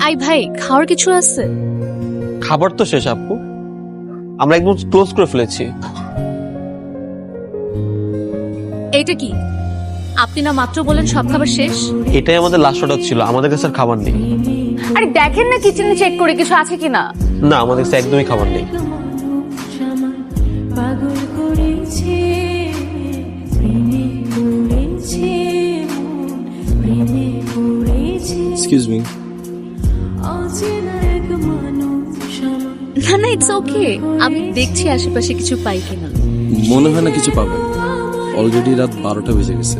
I ভাই, খাওয়ার কিছু আছে? খাবার তো শেষ আপু, আমরা একদম ক্লোজ করে ফেলেছি। এইটা কি? আপনি না মাত্র বলেন সব খাবার শেষ? এটাই আমাদের লাস্ট অর্ডার ছিল, আমাদের কাছে আর খাবার নেই। আরে দেখেন না কিচেনে চেক করে কিছু আছে কিনা। না, আমাদের কাছে একদমই খাবার নেই। Excuse me. না না, ইটস ওকে। আমি দেখছি আশেপাশে কিছু পাই কিনা। মনে হয় না কিছু পাবেন, অলরেডি রাত 12টা বেজে গেছে।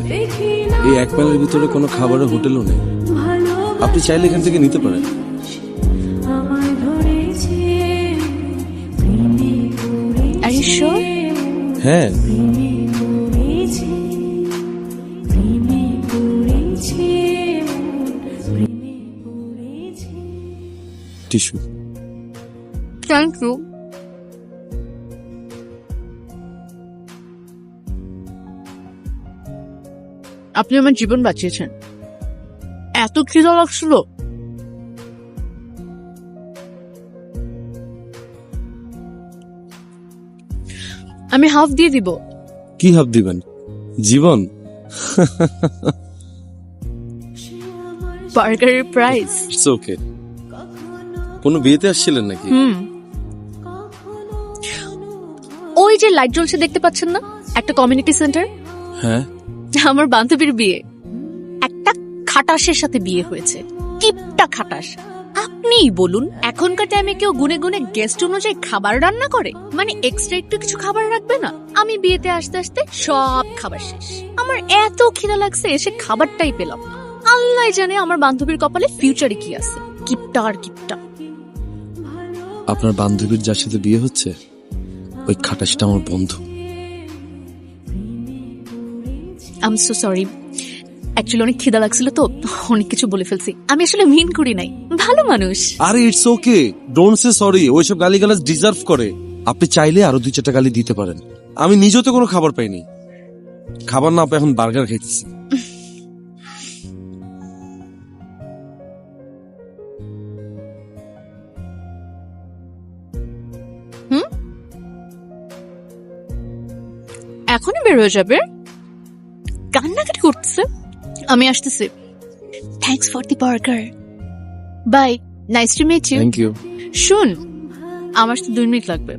এই এক মাইলের ভিতরে কোনো খাবারের হোটেলও নেই। আপনি চাইলে এখান থেকে নিতে পারেন। Are you sure? হ্যাঁ, টিস্যু। Thank you. আপনি আমার জীবন বাঁচিয়েছেন। এত খিদা লাগছিল। আমি হাফ দিয়ে দিব। কি হাব দিবেন? জীবন? বার্গারের প্রাইস। It's okay. কোনো বিয়েতে আসছিলেন নাকি? ওই যে লাইট জ্বলছে দেখতে পাচ্ছেন না, একটা কমিউনিটি সেন্টার। হ্যাঁ। আমার বান্ধবীর বিয়ে। একটা খাটাসের সাথে বিয়ে হয়েছে। কিপটা খাটাস। আপনিই বলুন, এখনকার টাইমে কেউ গুনে গুনে গেস্ট অনুযায়ী খাবার রান্না করে? মানে এক্সট্রা একটু কিছু খাবার রাখবে না? আমি বিয়েতে আসতে আসতে সব খাবার শেষ। আমার এত খিদা লাগছে, এসে খাবারটাই পেলাম না। আল্লাহ জানে আমার বান্ধবীর কপালে ফিউচারে কি আছে। কিপটা আর কিপটা। আপনার বান্ধবীর যার সাথে বিয়ে হচ্ছে ওই খাটাসটা আমার বন্ধু। I am so sorry. Actually অনেক খিদা লাগছিল তো অনেক কিছু বলে ফেলছি। আমি আসলে মিন করি নাই, ভালো মানুষ। আরে it's okay, don't say sorry. ওইসব গালিগালাজ ডিজার্ভ করে। আপনি চাইলে আরো 2-4টা গালি দিতে পারেন। আমি নিজেও তো কোনো খাবার পাইনি। খাবার না পেয়ে এখন বার্গার খাইতেছি। এখনই বের হয়ে যাবে? কান্নাকাটি করতেছে। আমি আসতেছি। Thanks for the burger. Bye, nice to meet you. Thank you. শুন, আমার তো 2 মিনিট লাগবে।